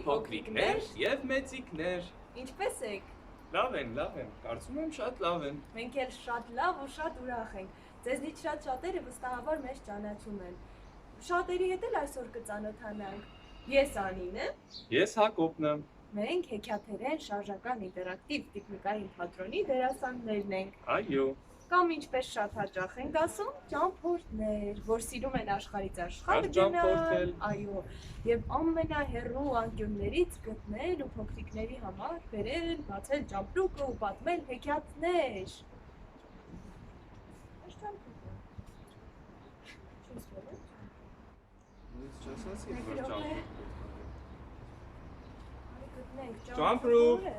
փոքրիկներ եւ մեծիկներ։ Ինչպե՞ս եք։ Լավ են, կարծում եմ շատ լավ են։ Մենք էլ շատ լավ ու շատ ուրախ ենք։ Ձեզնից շատերը վստահաբար մեզ ճանաչում են։ Շատերի հետ էլ այսօր կծանոթանանք։ Ես Անին եմ։ Ես Հակոբն եմ։ Մենք հեքիաթերեն շարժական ինտերակտիվ տեխնիկայի թատրոնի դերասաններն ենք։ Այո։ Կամ ինչպես շատ հաճախ ենք ասում, ճամփորդներ, որ սիրում են աշխարհից աշխարհ ճամփորդել։ Այո, եւ ամենահեռու անկյուններից գտնել ու փոքրիկների համար բերել, բացել ճամպրուկը ու պատմել հեքիաթներ։ Այս ճամպրուկը։ Չես վերել։ Ես չասացի, որ ճամփրուկ։ Արի գտնենք ճամպրուկ։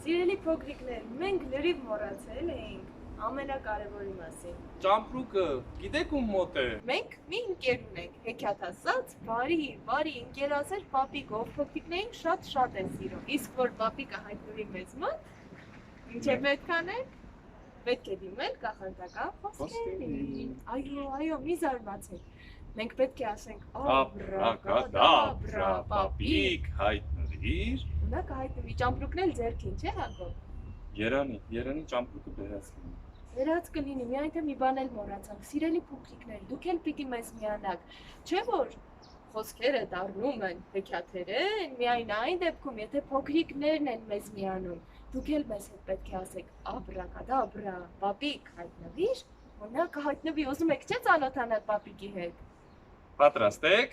Սիրելի փոքրիկներ, մենք լրիվ մոռացել էինք ամենակարևորի մասին։ Ճամպրուկը, գիտեք ում մոտ է։ Մենք մի ընկեր ունենք, հեքիաթասաց, բարի ընկերասեր պապիկ, ով փոքրիկներին շատ են սիրում։ Իսկ որ պապիկը հայտնվի մեզ մոտ, ինչ է պետք անել։ Պետք է դիմել կախարդական խոսքերին։ Այո, մի զարմացեք։ Մենք պետք է ասենք Աբրակադաբրա, պապիկ, հայտնվիր։ Նա կհայտնվի ճամպրուկն էլ ձեռքին, չէ՞ Հակոբ։ Երանի ճամպրուկը բերած լինի։ Վերած կլինի, միայն թե մի բան էլ մոռացանք, սիրելի փոքրիկներ, դուք էլ պիտի մեզ միանաք, չէ՞ որ խոսքերը դառնում են հեքիաթերեն, միայն այն դեպքում, եթե փոքրիկներն են մեզ միանում, դուք էլ մեզ հետ պետք է ասեք աբրակադաբրա, պապիկ հայտնվիր, որ նա կհայտնվի, ուզում եք չէ՞ ծանոթանալ պապիկի հետ։ Պատրաստ եք։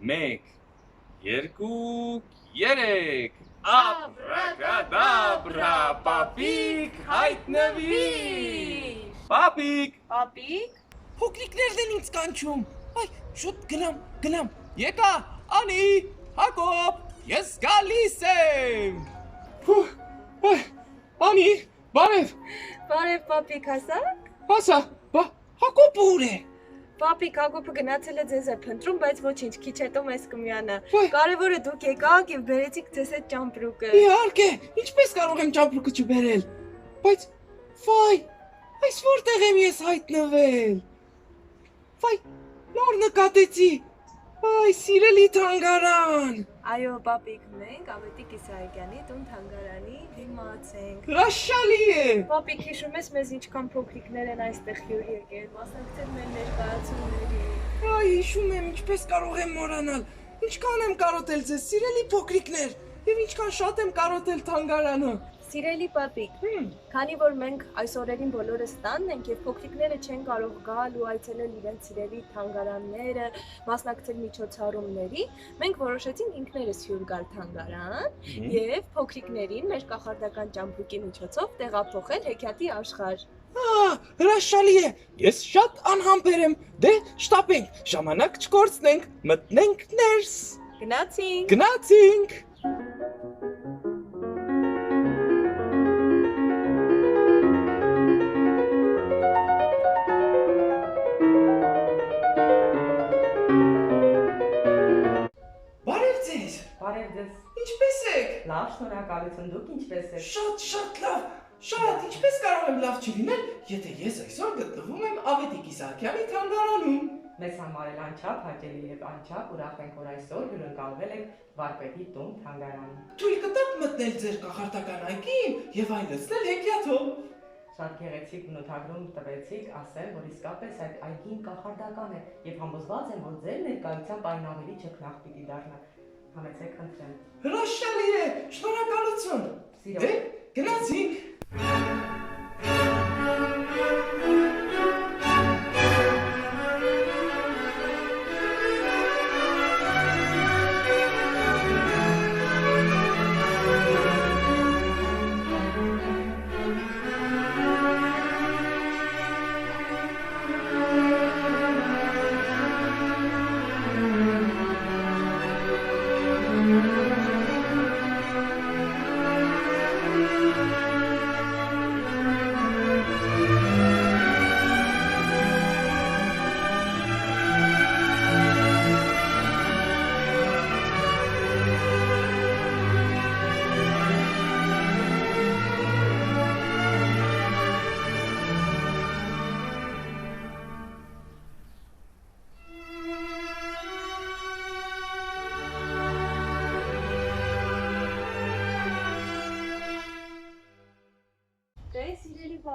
1, 2, 3 Աբրակադաբրա, պապիկ հայտնվիր։ Պապիկ։ Փոքրիկներն են ինձ կանչում։ Այ, շուտ գնամ։ Եկա, Անի, Հակոբ, ես գալիս եմ։ Անի, բարև։ Բարև պապիկ, հասակ։ Հասա, Հակոբը ուր է։ Պապիկ, Հակոբը գնացել է ձեզ է փնտրում, բայց ոչինչ, քիչ հետո մեզ կմիանա։ Կարևորը դուք եկաք եւ բերեցիք ձեզ այդ ճամպրուկը։ Իհարկե, ինչպես կարող եմ ճամպրուկը չբերել։ Բայց այս որտեղ եմ ես հայտնվել։ Նոր նկատեցի։ Սիրելի թանգարան։ Այո, պապիկ, մենք Ավետիք Իսահակյանի տուն թանգարանի դիմաց ենք։ Հրաշալի է։ Պապիկ, հիշում ես մեզ ինչքան փոքրիկներ են այստեղ հյուր եկել, մասնակցել մեր ներկայացումներին։ Հիշում եմ, ինչպես կարող եմ մոռանալ։ Ինչքան եմ կարոտել ձեզ, սիրելի փոքրիկներ, եւ ինչքան շատ եմ կարոտել թանգարանը։ Սիրելի պապիկ, քանի որ մենք այս օրերին բոլորս տանն ենք եւ փոքրիկները չեն կարող գալ ու այցելել իրենց սիրելի թանգարանները, մասնակցել միջոցառումների, մենք որոշեցինք ինքներս հյուր գալ թանգարան եւ փոքրիկներին մեր կախարդական ճամպրուկի միջոցով տեղափոխել հեքիաթի աշխարհ։ Հրաշալի է։ Ես շատ անհամբեր եմ։ Դե, շտապենք, ժամանակ չկորցնենք, մտնենք ներս։ Գնացինք։ Բարև ձեզ։ Ինչպե՞ս եք։ Լավ, շնորհակալություն, դուք ինչպե՞ս եք։ Շատ լավ։ Ինչպես կարող եմ լավ չլինել, եթե ես այսօր գտնվում եմ Ավետիք Իսահակյանի թանգարանում։ Մեզ համար էլ անչափ հաճելի եւ անչափ ուրախ ենք, որ այսօր հյուրընկալվել եք Վարպետի տուն թանգարանում։ Թույլ կտաք մտնել ձեր կախարդական այգին եւ այլեցնել հեքիաթով։ Շատ գեղեցիկ բնութագրում տվեցիք, ասեմ, որ իսկապես այդ այգին կախարդական է եւ համոզված եմ, որ ձեր ներկայությամբ այն ավելի ճգնախ պիտի դառնա։ Համեցեք խնդրեմ։ Հրաշալի է, շնորհակալություն։ Դե, գնացինք։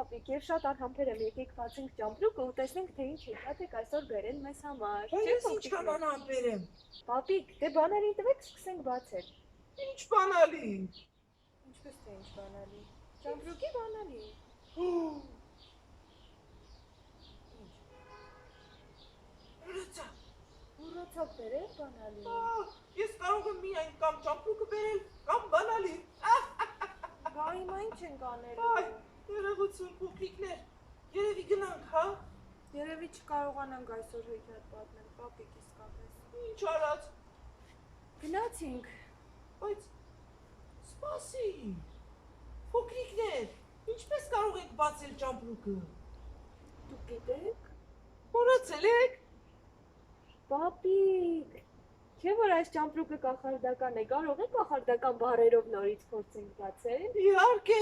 պապիկ, եւ շատ անհամբեր եմ, եկեք բացենք ճամպրուկը ու տեսնենք թե ինչ հեքիաթ եք այսօր բերել մեզ համար։ Բայց ես ինչքան անհամբեր եմ։ Պապիկ, դե բանալին տվեք, սկսենք բացել։ Ինչ բանալի։ Ինչպես թե ինչ բանալի։ Ճամպրուկի բանալի։ Ուրացա։ Ուրացակ բերել բանալի։ Ես կարող եմ միայն կամ ճամպրուկը բերել, կամ բանալի։ Բա հիմա ինչ ենք անելու։ Այ, ներողություն փոքրիկներ։ Երևի գնանք, հա։ Երևի չկարողանանք այսօր հեքիաթ պատմել, պապիկ իսկապես։ Ինչ արած։ Գնացինք։ Բայց սպասի։ Փոքրիկներ, ինչպես կարող եք բացել ճամպրուկը։ Դուք գիտեք։ Մոռացել եք։ Պապիկ, չէ՞ որ այս ճամպրուկը կախարդական է, կարող եք կախարդական բառերով նորից փորձենք բացել։ Իհարկե,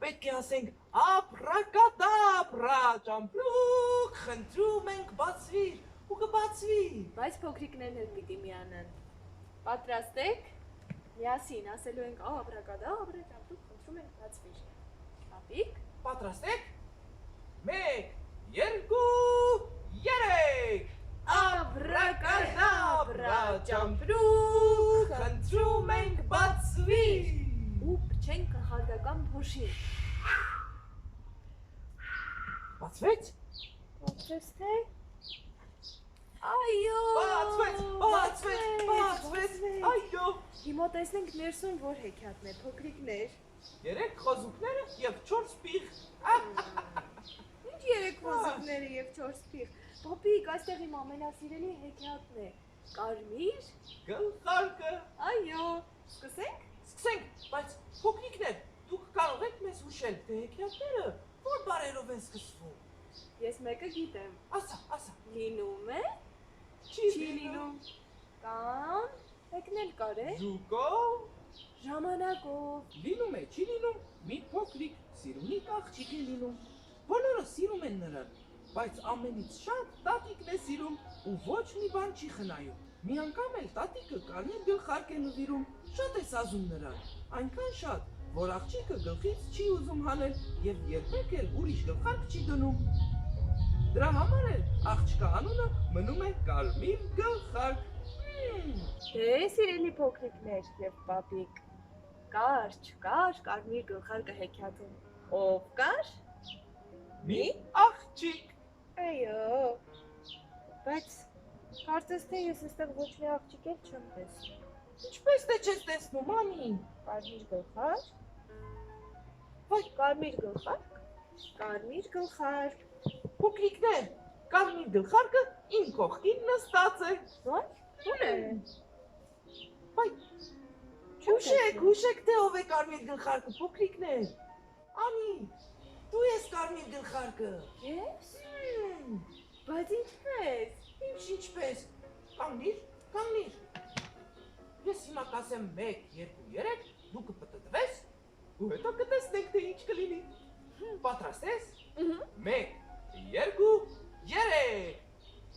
պետք է ասենք աբրակադաբրա, ճամպրուկ, խնդրում ենք բացվիր, ու կբացվի։ Բայց փոքրիկներն էլ պիտի միանան։ Պատրաստ եք։ Միասին ասելու ենք աբրակադաբրա, ճամպրուկ, խնդրում ենք բացվիր։ Պապիկ, Պատրաստ եք։ 1, 2, 3։ աբրակադաբրա, ճամպրուկ, խնդրում ենք բացվիր։ ու փչենք կախարդական փոշին։ Բացվեց։ Ոնց թե։ Այո։ Բացվեց, այո։ Հիմա տեսնենք ներսում որ հեքիաթն է, փոքրիկներ։ 3 խոզուկները եւ 4 պիղ։ Ինչ 3 ոզիկները եւ 4 փիղ։ Պապիկ, այստեղ իմ ամենասիրելի հեքիաթն է։ Կարմիր։ Գլխարկը։ Այո։ Սկսենք։ Սկսենք, բայց փոքրիկներ, դուք կարող եք մեզ հուշել, թե հեքիաթները որ բառերով են սկսվում։ Ես մեկը գիտեմ։ Ասա։ Լինում է, Չի չի լինում։ Կամ եկնել կարե։ Զուկով։ Ժամանակով։ Լինում է, չի լինում, մի փոքրիկ սիրունիկ աղջիկ է լինում։ Բոլորը սիրում են նրան, բայց ամենից շատ տատիկն է սիրում ու ոչ մի բան չի խնայում։ Մի անգամ էլ տատիկը կարմիր գլխարկ է նվիրում, շատ է սազում նրան, այնքան շատ, որ աղջիկը գլխից չի ուզում հանել եւ երբեք էլ ուրիշ գլխարկ չի դնում։ Դրա համար էլ աղջկա անունը մնում է Կարմիր գլխարկ։ Դե սիրելի փոքրիկներ եւ պապիկ։ Կար, չկար, կարմիր գլխարկը հեքիաթում։ Ով կար։ Մի աղջիկ։ Այո։ Բայց կարծես թե ես այստեղ ոչ մի աղջիկ էլ չեմ տեսնում։ Ինչպես թե չես տեսնում, մամի։ Կարմիր գլխարկ։ Վայ, Կարմիր գլխարկ։ Կարմիր գլխարկ։ փոքրիկներ, կարմիր գլխարկը իմ կողքին նստած է։ Ոչ, ո՞ւր է։ Վայ, հուշեք թե ով է կարմիր գլխարկը, փոքրիկներ։ Անի, դու ես կարմիր գլխարկը։ Ես։ Բայց ինչպես։ Ինչպես։ Կանգնիր։ Ես հիմա կասեմ 1, 2, 3, դու կպտտվես, ու հետո կտեսնենք թե ինչ կլինի։ Պատրաստ ես։ 1, 2, 3։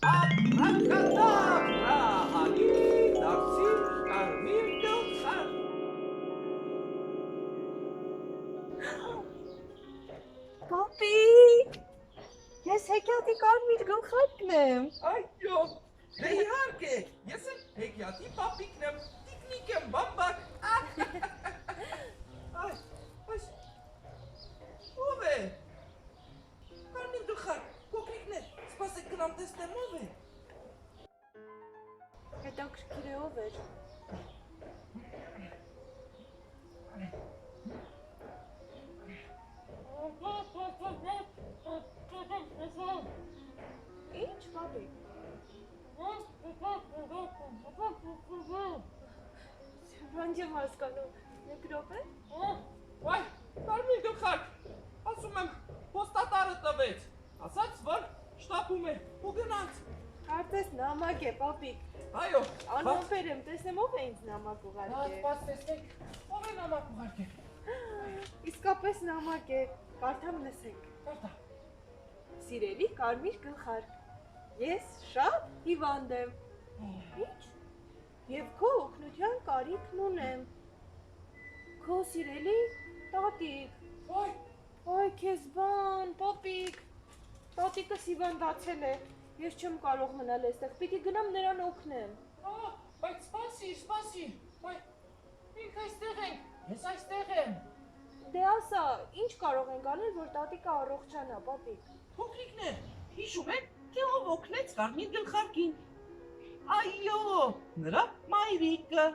Աբրակադաբրա, անի, դարձիր կարմիր գլխարկ։ Պապիկ։ Ես հեքիաթի կարմիր գլխարկն եմ։ Այո, դե իհարկե, ես եմ հեքիաթի պապիկն եմ, տիկնիկ եմ, բամբակ։ Այս, ով է։ Կարմիր գլխարկ, փոքրիկներ, սպասեք գնամ տեսնեմ ով է։ Հետաքրքիր է ով էր։ Ինչ, պապիկ։ Բան չեմ հասկանում։ Մեկ րոպե։ Վայ, կարմիր գլխարկ, ասում եմ, հոստատարը տվեց, ասաց, որ շտապում է ու գնաց։ Կարծես նամակ է, պապիկ։ Այո, Անհամբեր եմ, տեսնեմ ով է ինձ նամակ ուղարկել։ Սպաս տեսնեք, ով է նամակ ուղարկել։ Իսկապես նամակ է, կարդամ լսեք։ Կարդա։ Սիրելի կարմիր գլխարկ, ես շատ հիվանդ եմ։ Ինչ? Եվ քո օգնության կարիքն ունեմ։ Քո սիրելի տատիկ։ Վայ, Այ քեզ բան, պապիկ։ Տատիկս հիվանդացել է։ Ես չեմ կարող մնալ այստեղ։ Պիտի գնամ նրան օգնեմ։ Բայց սպասիր։ Մենք այստեղ ենք։ Ես այստեղ եմ։ Դե ասա, ինչ կարող ենք անել, որ տատիկը առողջանա, պապիկ։ Փոքրիկներ, հիշում եք, թե ով օգնեց Կարմիր գլխարկին։ Այո, նրա մայրիկը։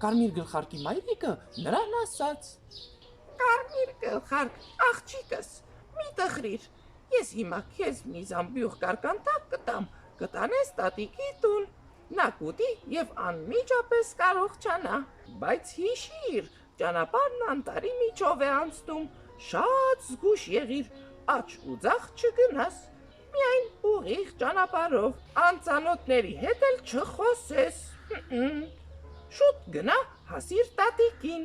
Կարմիր գլխարկի մայրիկը նրան ասաց. Կարմիր գլխարկ, աղջիկս, մի տխրիր։ Ես հիմա քեզ մի զամբյուղ կարկանտակ կտամ, կտանես տատիկի տուն։ Նա կուտի եւ անմիջապես կառողջանա։ Բայց հիշիր, ճանապարհն անտարի միջով է անցնում, շատ զգուշ եղիր, աջ ու ձախ չգնաս։ Միայն ուղիղ ճանապարհով, անծանոթների հետ էլ չխոսես։ Շուտ գնա, հասիր տատիկին։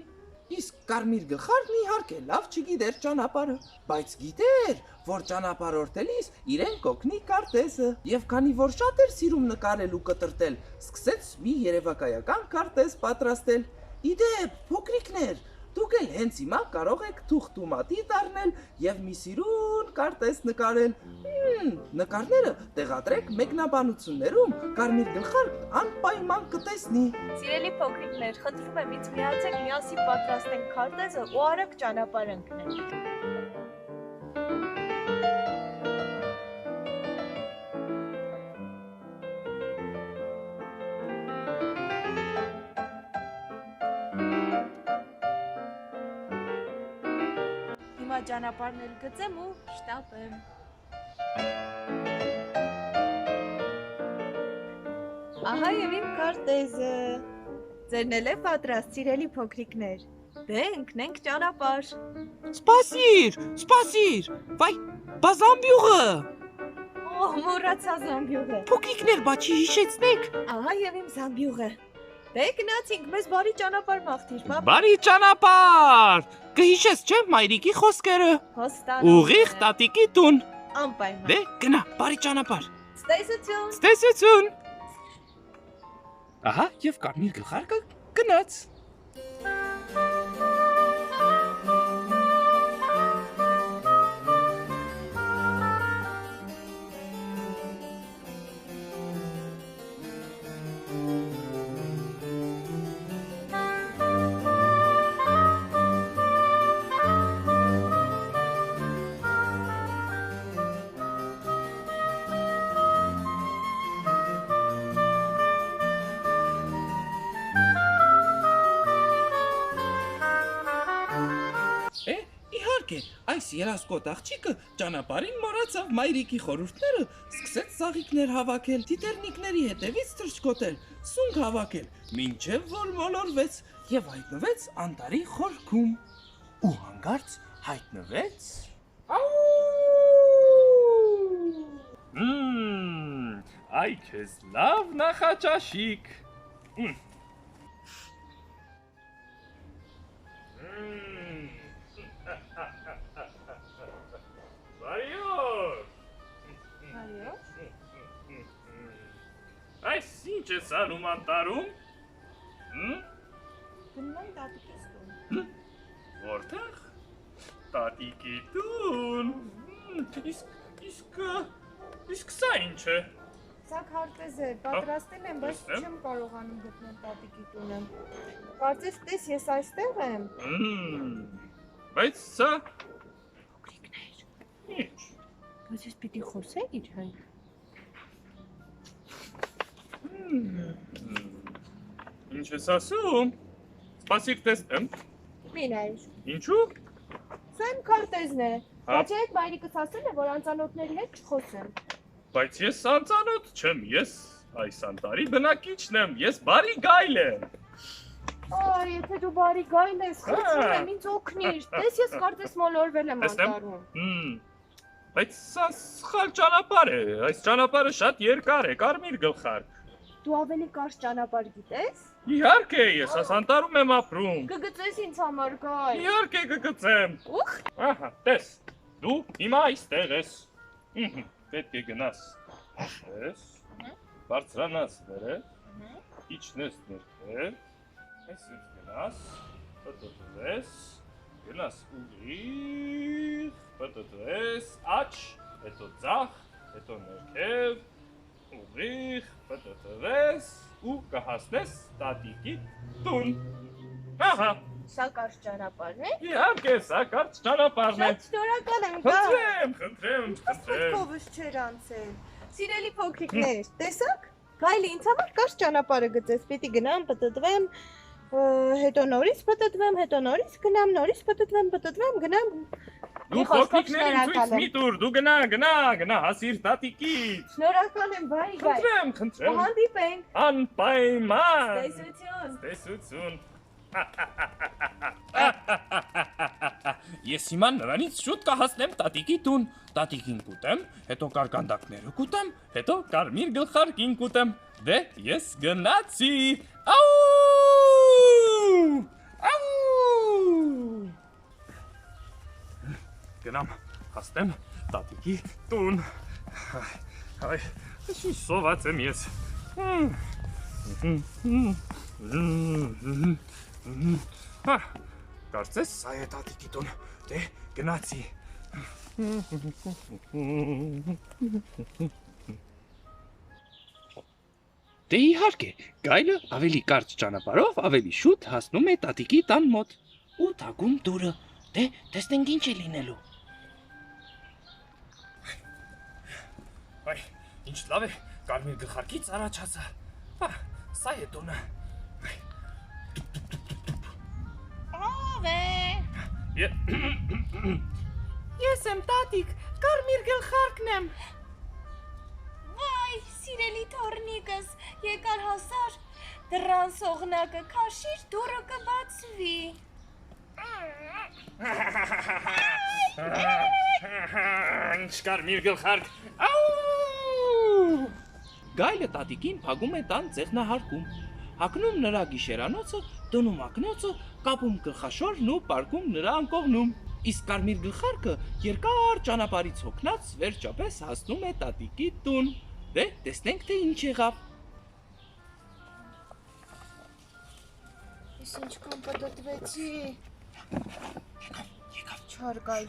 Իսկ Կարմիր գլխարկն իհարկե լավ չգիտեր ճանապարհը, բայց գիտեր, որ ճանապարհորդելիս իրեն կօգնի քարտեզը, եւ քանի որ շատ էր սիրում նկարել ու կտրտել, սկսեց մի երևակայական քարտեզ պատրաստել։ Իդեպ, փոքրիկներ, դուք էլ հենց հիմա կարող եք թուղթ ու մատի դառնել եւ մի սիրուն քարտեզ նկարել։ Նկարները տեղադրեք մեկնաբանություններում, Կարմիր գլխարկ անպայման կտեսնի։ Սիրելի փոքրիկներ, խնդրում եմ ինձ միացեք միասին պատրաստենք քարտեզը ու արագ ճանապարհ ընկնենք։ Հիմա ճանապարհն էլ գծեմ ու շտապեմ։ Ահա եւ իմ քարտեզը։ Ձերն էլ է պատրաստ, սիրելի փոքրիկներ։ Դե ընկնենք ճանապարհ։ Սպասիր, վայ, բա զամբյուղը։ Մոռացա զամբյուղը։ Փոքրիկներ, բա չի հիշեցնեք։ Ահա եւ իմ զամբյուղը։ Դե գնացինք, մեզ բարի ճանապարհ մաղթիր, պապ։ Բարի ճանապարհ։ Կհիշես չէ մայրիկի խոսքերը։ Հոստան։ Ուղիղ տատիկի տուն։ Անպայման։ Դե գնա, բարի ճանապարհ։ Ստեսություն։ Ստեսություն։ Ահա եւ Կարմիր գլխարկը գնաց։ Իհարկե, այս երասկոտ աղջիկը ճանապարհին մոռացավ մայրիկի խորհուրդները, սկսեց ծաղիկներ հավաքել, տիտերնիկների հետևից թռչկոտել, սունկ հավաքել, մինչև որ մոլորվեց եւ հայտնվեց անտարի խորքում։ Ու հանկարծ հայտնվեց Այ քեզ լավ նախաճաշիկ։ Բարիօր։ Այո։ Այս ինչ ես անում անտարում։ Գնում եմ տատիկիս տուն։ Որտեղ։ Տատիկի տուն։ Իսկ սա ինչ է։ Սա քարտեզ է, պատրաստել եմ, բայց չեմ կարողանում գտնել տատիկի տունը։ Կարծես տես ես այստեղ եմ։ Բայց սա Փոքրիկներ, ինչ։ բայց ես պիտի խոսենք ինչ հայ։ Ինչ ես ասում։ Սպասիր տեսնեմ։ Մինայր։ Ինչու։ Սա իմ քարտեզն է։ Բայց այդ մայրիկս ասել է, որ անծանոթների հետ չխոսեմ։ Բայց ես անծանոթ չեմ, ես այս անտարի բնակիչն եմ, ես բարի գայլ եմ։ Այ, եթե դու բարի գայլ ես, խնդրում եմ ինձ օգնիր։ Տես ես կարծես մոլորվել եմ Տեսնեմ։ անտարում։ Բայց սա սխալ ճանապարհ է, այս ճանապարհը շատ երկար է, Կարմիր գլխարկ։ Դու ավելի կարճ ճանապարհ գիտես։ Իհարկե, ես այս անտարում եմ ապրում։ Կգծես ինձ համար գայլ։ Իհարկե կգծեմ։ Ուխ, Ահա, տես, դու հիմա այստեղ ես։ Պետք է գնաս այստես, բարձրանաս վերև, իջնես ներքև, այսպես գնաս, տոտոտվես, Գնաս ուղիղ, պտտվես, աչ, հետո ձախ, հետո ներքև, ուղիղ, պտտվես ու կհասնես տատիկի տուն։ Ահա, Սա կարճ ճանապարհն է։ իհարկե, սա կարճ ճանապարհն է։ Շատ շնորհակալ եմ, Խնդրեմ։ Փոքրկովս չեր անցել։ Սիրելի փոքրիկներ, տեսաք։ Գայլը ինձ համար կարճ ճանապարհը գծեց։ Պիտի գնամ, պտտվեմ, հետո նորից պտտվեմ, հետո նորից գնամ, նորից պտտվեմ, գնամ։ Դու փոքրիկներին ցույց մի տուր, դու գնա, հասիր տատիկից։ Շնորհակալ եմ, բայ։ Խնդրեմ։ Հանդիպենք։ Անպայման։ Տեսություն։ Ես հիմա նրանից շուտ կհասնեմ տատիկի տուն, տատիկին կուտեմ, հետո կարկանդակները կուտեմ, հետո կարմիր գլխարկին կուտեմ, դե ես գնացի, գնամ, հասնեմ տատիկի տուն, այ, սոված եմ ես, կարծես սա է տատիկի տուն, դե գնացի։ Դե իհարկե, գայլը ավելի կարճ ճանապարհով ավելի շուտ հասնում է տատիկի տան մոտ։ Ու թակում դուրը, դե տեսնենք ինչ է լինելու։ Այ, ինչ լավ է, կարմիր գլխարկից առաջացա, սա է տունը։ Ով է։ Ես եմ տատիկ, կարմիր գլխարկն եմ։ Վայ, սիրելի թորնիկս, եկար հասար, դռան սողնակը քաշիր, դուռը կբացվի։ Ինչ կարմիր գլխարկ, Գայլը տատիկին փագում է տան ձեղնահարկում։ Հագնում նրա գիշերանոցը, դնում ակնոցը, կապում գլխաշորն ու պարկում նրա անկողնում։ Իսկ կարմիր գլխարկը երկար ճանապարհից հոգնած վերջապես հասնում է տատիկի տուն։ Դե տեսնենք թե ինչ եղավ։ Ես ինչքան պտտվեցի։ Եկավ չարգայլ։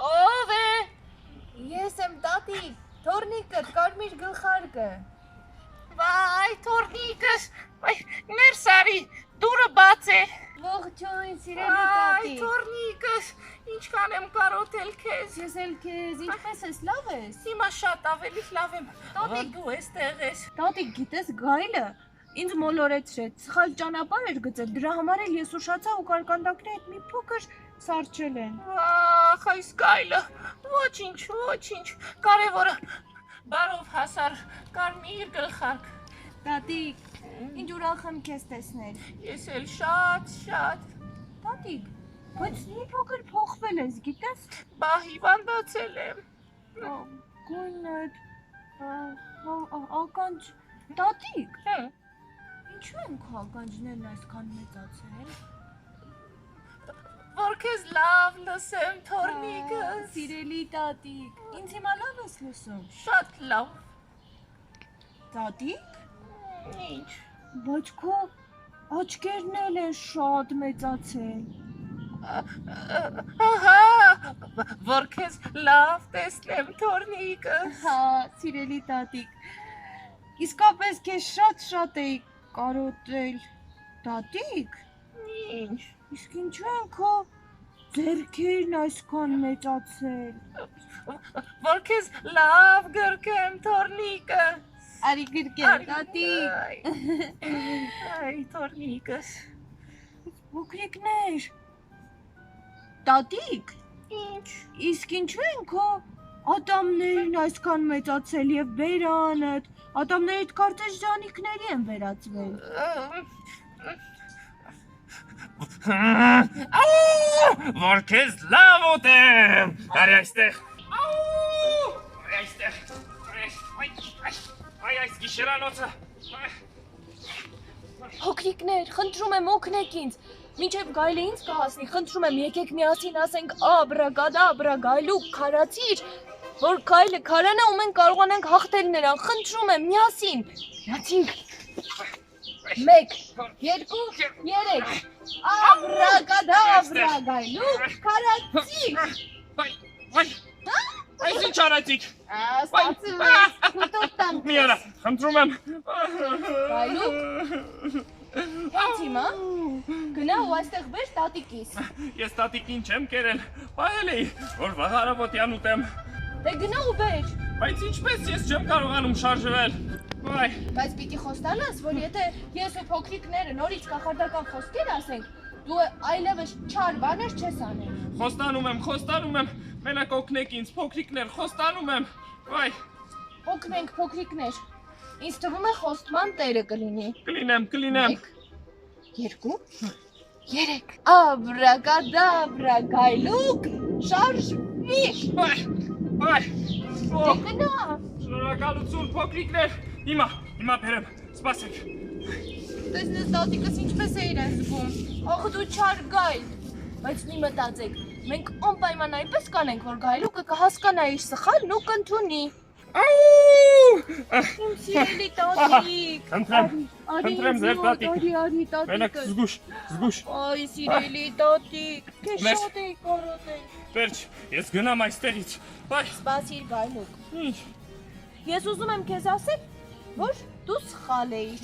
Ով է։ Ես եմ տատիկ, թորնիկը, կարմիր գլխարկը։ Վայ, թորնիկս, ներս արի, դուրը բաց է։ Ողջույն, սիրելի Այ, տատիկ։ թորնիկս, ինչքան եմ կարոտել քեզ։ Ես էլ քեզ, ինչպես ես, լավ ես։ Հիմա շատ ավելի լավ եմ, ահա դու էստեղ ես։ Տատիկ, գիտես, գայլը ինձ մոլորեցրեց, սխալ ճանապարհ էր գծել, դրա համար էլ ես ուշացա ու կարկանդակները հետ մի փոքր սարճել են։ Ախ, այս գայլը, ոչինչ, կարևորը, բարով հասար, կարմիր գլխարկ։ Տատիկ, ինչ ուրախ եմ քեզ տեսնել։ Ես էլ շատ։ Տատիկ, բայց մի փոքր փոխվել ես, գիտես։ Բա հիվանդացել եմ։ Գույնդ, ականջ, տատիկ, ինչու են քո ականջներն այսքան մեծացել։ Որ քեզ լավ լսեմ, թորնիկս։ Սիրելի տատիկ, ինձ հիմա լավ ես լսում։ Շատ լավ։ Տատիկ, Ինչ։ բայց քո աչքերն էլ են շատ մեծացել։ Ահա, որ քեզ լավ տեսնեմ, թորնիկս։ Հա, սիրելի տատիկ, իսկապես քեզ շատ էի կարոտել։ Տատիկ, Ինչ։ իսկ ինչու են քո ձեռքերն այսքան մեծացել։ Որ քեզ լավ գրկեմ, թորնիկս։ Արի գրկեմ, տատիկ։ Այ, թորնիկս։ Փոքրիկներ։ Տատիկ, Ինչ։ իսկ ինչու են քո ատամներն այսքան մեծացել եւ բերանդ, ատամներիդ կարծես ժանիքների են վերածվել։ որ քեզ լավ ուտեմ, արի այստեղ, այ այս գիշերանոցը, Փոքրիկներ, խնդրում եմ օգնեք ինձ։ Մինչև գայլը ինձ կհասնի, խնդրում եմ եկեք միասին ասենք աբրագադաբրա գայլու քարացիր, որ գայլը քարանա ու մենք կարողանանք հաղթել նրան։ Խնդրում եմ միասին։ Միացինք։ 1 2 3 Աբրակադաբրա գայլուկ քարացիկ Այս ինչ արեցիք։ Ստացվեց կուտոտան Մի արա, խնդրում եմ։ Գայլուկ Հենց հիմա գնա ու այստեղ բեր տատիկիս Ես տատիկին չեմ կերել, պահել էի, որ վաղ առավոտյան ուտեմ։ Դե գնա ու բեր Բայց ինչպես ես չեմ կարողանում շարժվել։ Վայ, Բայց պիտի խոստանաս, որ եթե ես ու փոքրիկները նորից կախարդական խոսքեր ասենք, դու այլևս չար բաներ չես անել։ խոստանում եմ, մենակ օգնեք ինձ, փոքրիկներ, խոստանում եմ։ Վայ, Օգնենք փոքրիկներ։ Ինձ թվում է խոստման տերը կլինի։ կլինեմ։ 1 2 3 Աբրակադաբրա գայլուկ շարժվի։ Վայ, Դե գնա։ շնորհակալություն փոքրիկներ։ Հիմա բերեմ, սպասեք։ Տեսնես տատիկս ինչպես է իրեն զգում։ Ախ դու չար գայլ։ Բայց մի մտածեք, մենք անպայման այնպես կանենք, որ գայլուկը կհասկանա իր սխալն ու կընդունի։ Իմ սիրելի տատիկ։ Խնդրեմ ձեր տատիկ։ Արի Մենակ տատիկս։ զգուշ։ Այ սիրելի տատիկ, քեզ շատ էի կարոտել։ Վերջ, ես գնամ այստեղից։ Վայ, Սպասիր գայլուկ։ ինչ։ Ես ուզում եմ քեզ ասել, որ դու սխալ էիր։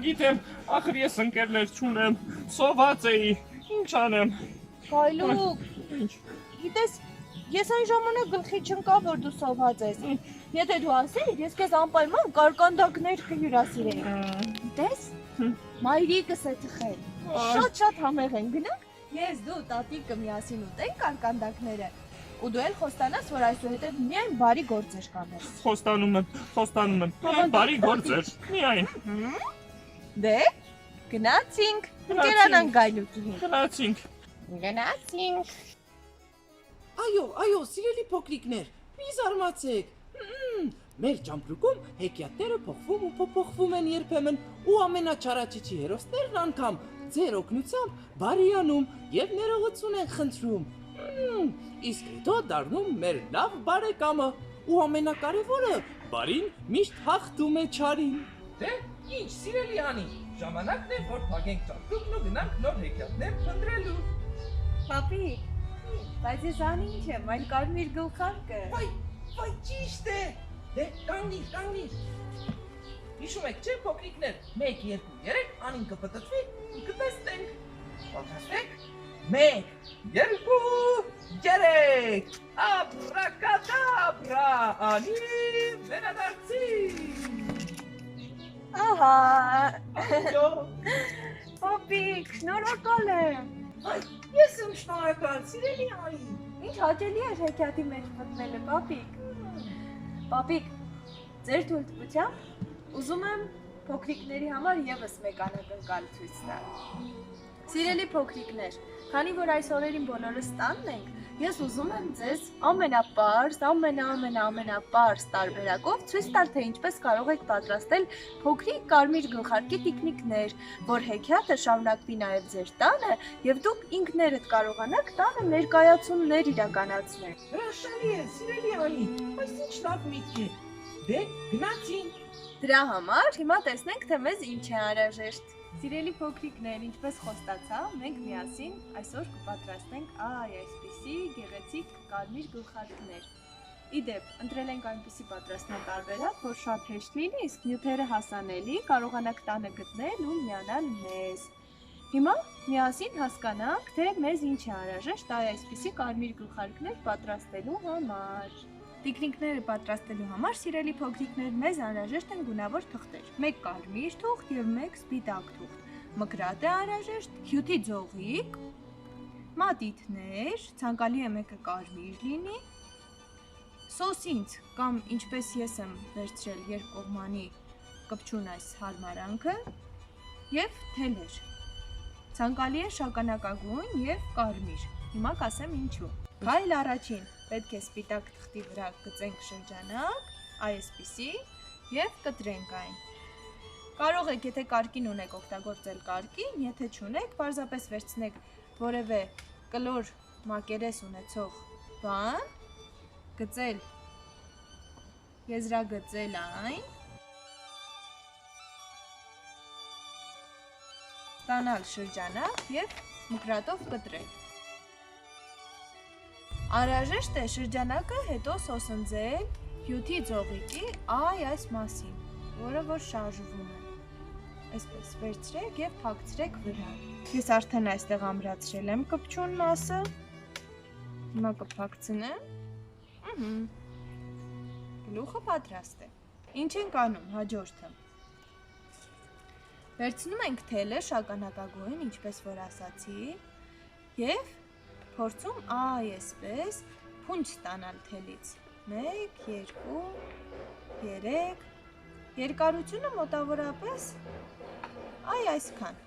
Գիտեմ, ախր ես ընկերներ չունեմ, սոված էի, ինչ անեմ։ Գայլուկ, Ինչ։ գիտես, ես այն ժամանակ գլխի չընկա, որ դու սոված ես։ Եթե դու ասեիր, ես քեզ անպայման կարկանդակներ կհյուրասիրեի։ Տես, մայրիկս է թխել։ Շատ համեղ են գնանք, ես դու տատիկը միասին ուտենք կարկանդակները։ Ու դու էլ խոստանաս, որ այսուհետև միայն բարի գործեր կանես։ Խոստանում եմ, բարի գործեր, միայն։ Դե, գնացինք, ընկերանանք գայլուկի հետ։ Գնացինք։ Այո, սիրելի փոքրիկներ, մի զարմացեք։ Մեր ճամպրուկում հեքիաթները փոխվում ու փոփոխվում են երբեմն ու ամենաչարաճճի հերոսներն անգամ ձեր օգնությամբ բարիանում եւ ներողություն են խնդրում։ Իսկ հետո դառնում մեր լավ բարեկամը ու ամենակարևորը բարին միշտ հաղթում է չարին։ Դե, ինչ սիրելի անի, ժամանակն է որ փակենք ճամպրուկն ու գնանք նոր հեքիաթներ փնտրելու։ Պապի, բայց ես անի ինչ եմ, այլ կարմիր գլխարկը։ Վայ, ճիշտ է։ Դե, կանգնիր։ Հիշում եք, չէ, փոքրիկներ, 1 2 3 անին կպտտվի ու կտեսնենք։ Պատրաստեք։ 1 2 3 Աբրակադաբրա, անի վերադարձի։ Ահա, Այո, պապի, շնորհակալ եմ։ ես եմ շնորհակալ, սիրելի անի։ Ինչ հաճելի էր հեքիաթի մեջ մտնելը, պապիկ։ Պապիկ, ձեր թույլտվությամբ ուզում եմ փոքրիկների համար եւս մեկ անակնկալ ցույց տալ։ Սիրելի փոքրիկներ, քանի որ այս օրերին բոլորս տանն ենք, ես ուզում եմ ձեզ ամենապարզ տարբերակով ցույց տալ, թե ինչպես կարող եք պատրաստել փոքրիկ կարմիր գլխարկի տիկնիկներ, որ հեքիաթը շարունակվի նաև ձեր տանը, եւ դուք ինքներդ կարողանաք տանը ներկայացումներ իրականացնել։ Հրաշալի է, սիրելի անի, այս ինչ լավ միտք է։ Դե, գնացինք։ Դրա համար հիմա տեսնենք, թե մեզ ինչ է անհրաժեշտ։ Սիրելի փոքրիկներ, ինչպես խոստացա, մենք միասին այսօր կպատրաստենք այսպիսի գեղեցիկ կարմիր գլխարկներ։ Իդեպ, ընտրել ենք այնպիսի պատրաստմատարբերակ, որ շատ հեշտ լինի, իսկ նյութերը հասանելի, կարողանաք տանը գտնել ու միանալ մեզ։ Հիմա միասին հասկանանք, թե մեզ ինչ է անհրաժեշտ այսպիսի կարմիր գլխարկներ պատրաստելու համար։ Տիկնիկները պատրաստելու համար, սիրելի փոքրիկներ, մեզ անհրաժեշտ են գունավոր թղթեր։ 1 կարմիր թուղթ եւ 1 սպիտակ թուղթ։ Մկրատ է անհրաժեշտ, հյութի ձողիկ, մատիտներ, ցանկալի է մեկը կարմիր լինի, սոսինց կամ ինչպես ես եմ վերցրել երկկողմանի կպչուն այս հարմարանքը եւ թելեր։ Ցանկալի է շագանակագույն եւ կարմիր։ Հիմա կասեմ ինչու։ Քայլ առաջին, պետք է սպիտակ թղթի վրա գծենք շրջանակ, այսպիսի, եւ կտրենք այն։ Կարող եք, եթե կարկին ունեք, օգտագործել կարկին, եթե չունեք, պարզապես վերցնեք որևէ կլոր մակերես ունեցող բան, գծել, եզրագծել այն, ստանալ շրջանակ եւ մկրատով կտրել։ Անհրաժեշտ է շրջանակը հետո սոսնձել հյութի ձողիկի այս մասին, որը որ շարժվում է։ Այսպես վերցրեք եւ փակցրեք վրա։ Ես արդեն այստեղ ամրացրել եմ կպչուն մասը։ Հիմա կփակցնեմ։ Գլուխը պատրաստ է։ Ինչ ենք անում հաջորդը։ Վերցնում ենք թելը շագանակագույն, ինչպես որ ասացի, եւ փորձում այսպես փունջ ստանալ թելից։ 1, 2, 3, երկարությունը մոտավորապես այսքան։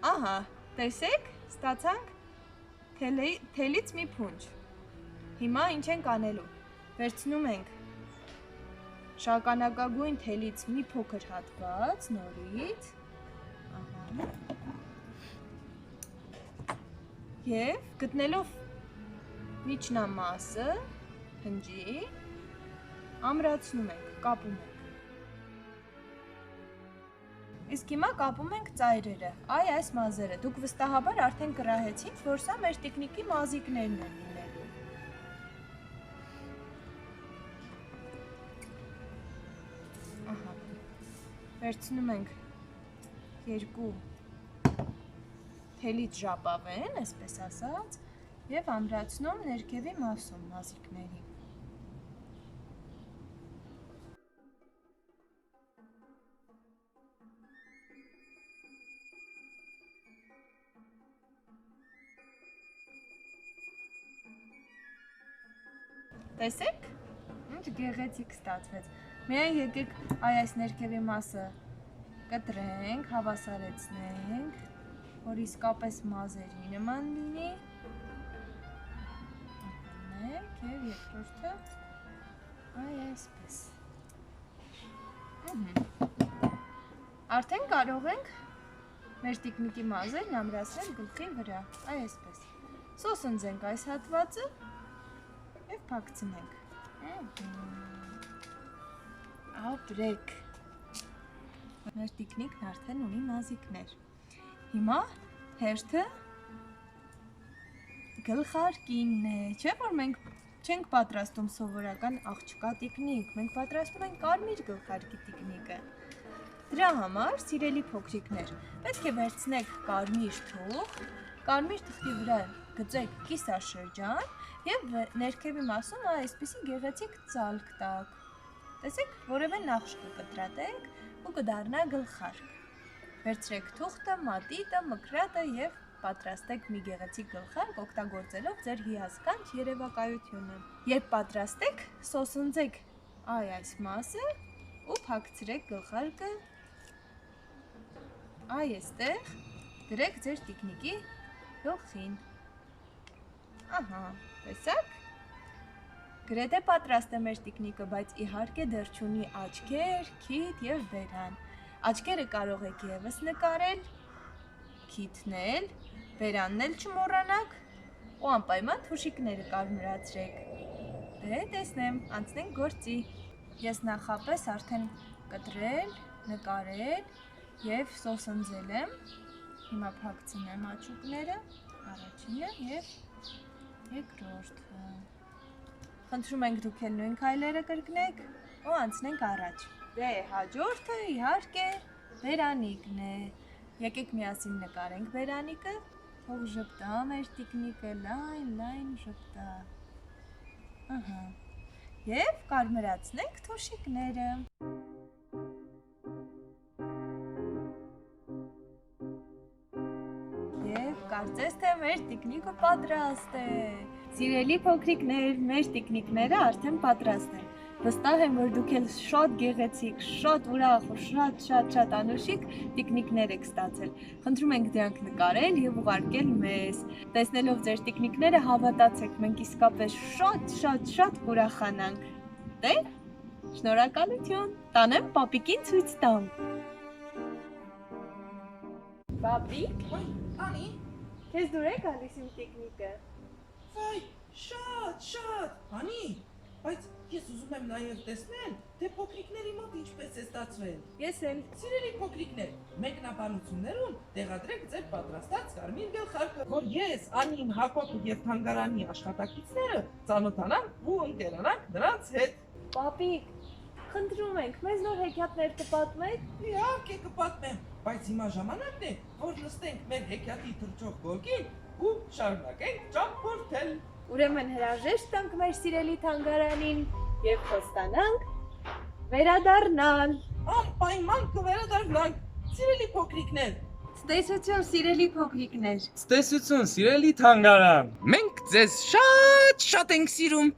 Ահա, տեսեք, ստացանք թելից մի փունջ։ Հիմա ինչ ենք անելու։ Վերցնում ենք շագանակագույն թելից մի փոքր հատված նորից։ Ահա։ Եվ գտնելով միջնամասը, փնջի, ամրացնում ենք, կապում ենք։ Իսկ հիմա կապում ենք ծայրերը, այս մազերը։ Դուք վստահաբար արդեն կռահեցիք, որ սա մեր տիկնիկի մազիկներն են լինելու։ Ահա։ Վերցնում ենք երկու թելից ժապավեն, այսպես ասած, եւ ամրացնում ներքևի մասում մազիկների։ Տեսեք, ինչ գեղեցիկ ստացվեց։ Միայն եկեք այս ներքևի մասը կտրենք, հավասարեցնենք, որ իսկապես մազերի նման լինի։ Մեկ եւ երկրորդը այսպես։ Արդեն կարող ենք մեր տիկնիկի մազերն ամրացնել գլխի վրա, այսպես։ Սոսնձենք այս հատվածը եւ փակցնենք։ Ապրեք։ Մեր տիկնիկն արդեն ունի մազիկներ։ Հիմա հերթը գլխարկինն է, չէ՞ որ մենք չենք պատրաստում սովորական աղջկա տիկնիկ, մենք պատրաստում ենք կարմիր գլխարկի տիկնիկը։ Դրա համար, սիրելի փոքրիկներ, պետք է վերցնեք կարմիր թուղթ, կարմիր թղթի վրա գծեք կիսաշրջան եւ ներքևի մասում այսպիսի գեղեցիկ ծալք տակ։ Տեսեք, որևէ նախշ կկտրատեք ու կդառնա գլխարկ։ Վերցրեք թուղթը, մատիտը, մկրատը եւ պատրաստեք մի գեղեցիկ գլխարկ օգտագործելով ձեր հիասքանչ երևակայությունը։ Երբ պատրաստեք, սոսնձեք այս մասը ու փակցրեք գլխարկը այստեղ, դրեք ձեր տիկնիկի գլխին։ Ահա, տեսակ։ Գրեթե պատրաստ է մեր տիկնիկը, բայց իհարկե դեռ չունի աչքեր, քիթ եւ բերան։ Աչքերը կարող եք եւս նկարել, քիթն էլ, բերանն էլ չմոռանաք ու անպայման թուշիկները կարմրացրեք։ Դե տեսնեմ, անցնենք գործի։ Ես նախապես արդեն կտրել, նկարել եւ սոսնձել եմ։ Հիմա փակցնեմ աչուկները, առաջինը եւ երկրորդը։ Խնդրում ենք դուք էլ նույն քայլերը կրկնեք ու անցնենք առաջ։ Դե հաջորդը իհարկե բերանիկն է։ Եկեք միասին նկարենք բերանիկը, թող ժպտա մեր տիկնիկը, լայն ժպտա։ Ահա։ Եվ կարմրացնենք թուշիկները։ Եվ կարծես թե մեր տիկնիկը պատրաստ է։ Սիրելի փոքրիկներ, մեր տիկնիկները արդեն պատրաստ են։ Վստահ եմ, որ դուք էլ շատ գեղեցիկ, շատ ուրախ ու շատ անուշիկ տիկնիկներ եք ստացել։ Խնդրում ենք դրանք նկարել եւ ուղարկել մեզ։ Տեսնելով ձեր տիկնիկները հավատացեք, մենք իսկապես շատ կուրախանանք։ Դե, շնորհակալություն։ Տանեմ պապիկին ցույց տամ։ Պապիկ, Անի, քեզ դուր է գալիս իմ տիկնիկը։ վայ, շատ, անի, բայց ես ուզում եմ նաև տեսնել, թե փոքրիկների մոտ ինչպես է ստացվել։ Ես էլ Սիրելի փոքրիկներ, մեկնաբանություններում տեղադրեք ձեր պատրաստած կարմիր գլխարկը, որ ես, Անին, Հակոբը եւ թանգարանի աշխատակիցները ծանոթանանք ու ընկերանանք նրանց հետ։ Պապիկ, խնդրում ենք, մեզ նոր հեքիաթներ կպատմեք։ Իհարկե կպատմեմ, բայց հիմա ժամանակն է, որ նստենք մեր հեքիաթի թռչող գորգին ու շարունակենք ճամփորդել։ Ուրեմն հրաժեշտ տանք մեր սիրելի թանգարանին եւ խոստանանք վերադառնալ։ Անպայման կվերադառնանք, սիրելի փոքրիկներ։ Ցտեսություն, սիրելի փոքրիկներ։ Ցտեսություն, սիրելի թանգարան։ Մենք ձեզ շատ ենք սիրում։